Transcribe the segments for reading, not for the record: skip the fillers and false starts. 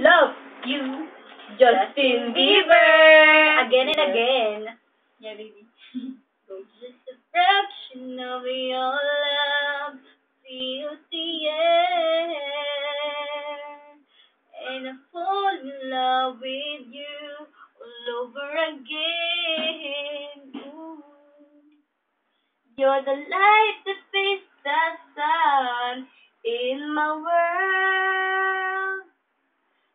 Love you, Justin Bieber. Again and again. Yeah, baby. Just a fraction of your love fills the air, and I fall in love with you all over again. Ooh. You're the light that fits the sun in my world.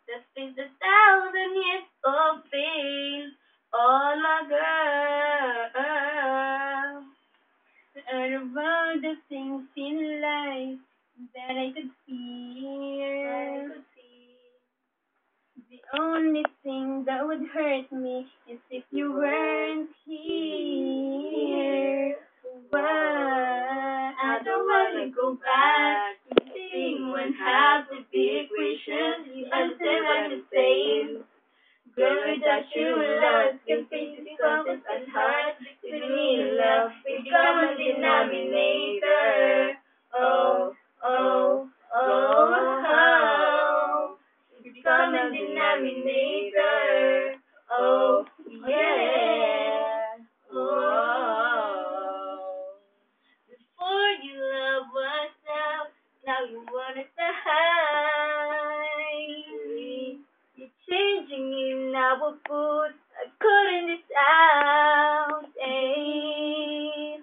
That fits 1,000 years of pain on my girl. And around the things in life that I could feel. The only thing that would hurt me is if you weren't here. Why? I don't wanna go back to being one half of the equation. You understand what I'm saying? Girl, without you, love can face the toughest and hard. With me, love will become a denominator. Oh, oh, oh, oh. Become a denominator. Oh, yeah. Oh. Before you love was now, now you wanna die. You're changing in our food. I couldn't this out. Ay.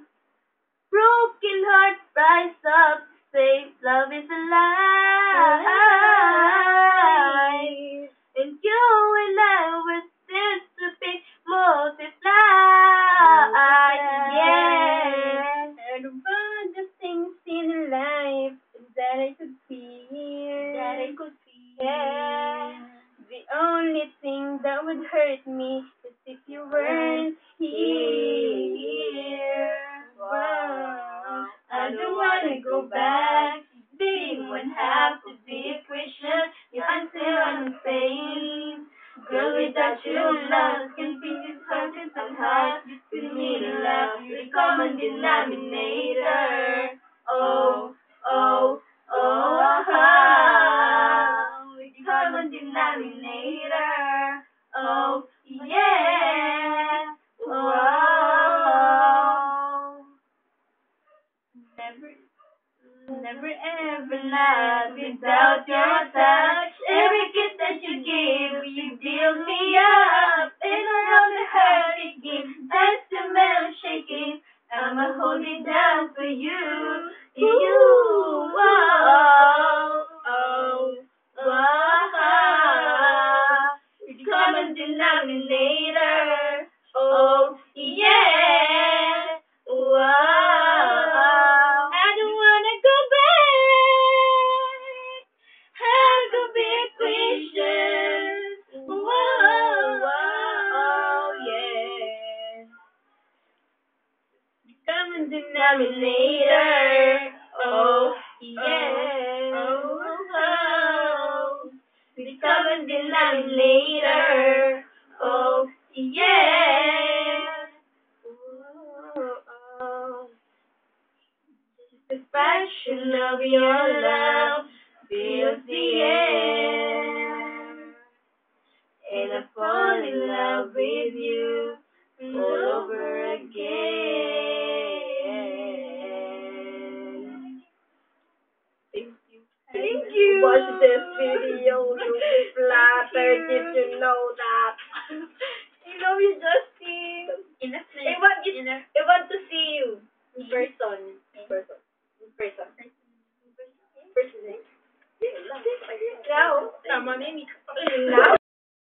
Broken heart rise up, say love is alive. And you and I were sent to be multiplied. Yeah. And all the things in life that I could feel. Yeah. The only thing that would hurt me is if you weren't here. Wow. I don't wanna go back to being one half of the equation. You understand what I'm saying? Girl, without you, love can be this focus and hard. We need love, you're the common denominator. Oh, oh, oh, oh. We common denominator. Oh, yeah. Oh. Never ever not without your touch. Every kiss that you give, you build me up. And around the heart begin, that's the metal shaking. I'ma hold it down for you. You. Oh, oh, oh. It's common denominator. Oh, yeah. Wow. I don't wanna go back. Have a big wishes. Whoa, oh, yeah. Common denominator. Oh, yeah. Oh, oh. The common denominator. Oh, yeah. Oh, oh. The passion of your love fills the air, and I fall in love with you all over again. Thank you. Watch this video. You'll be flattered if you know that. I love you, Justin. I want to see you in person. Now. Now.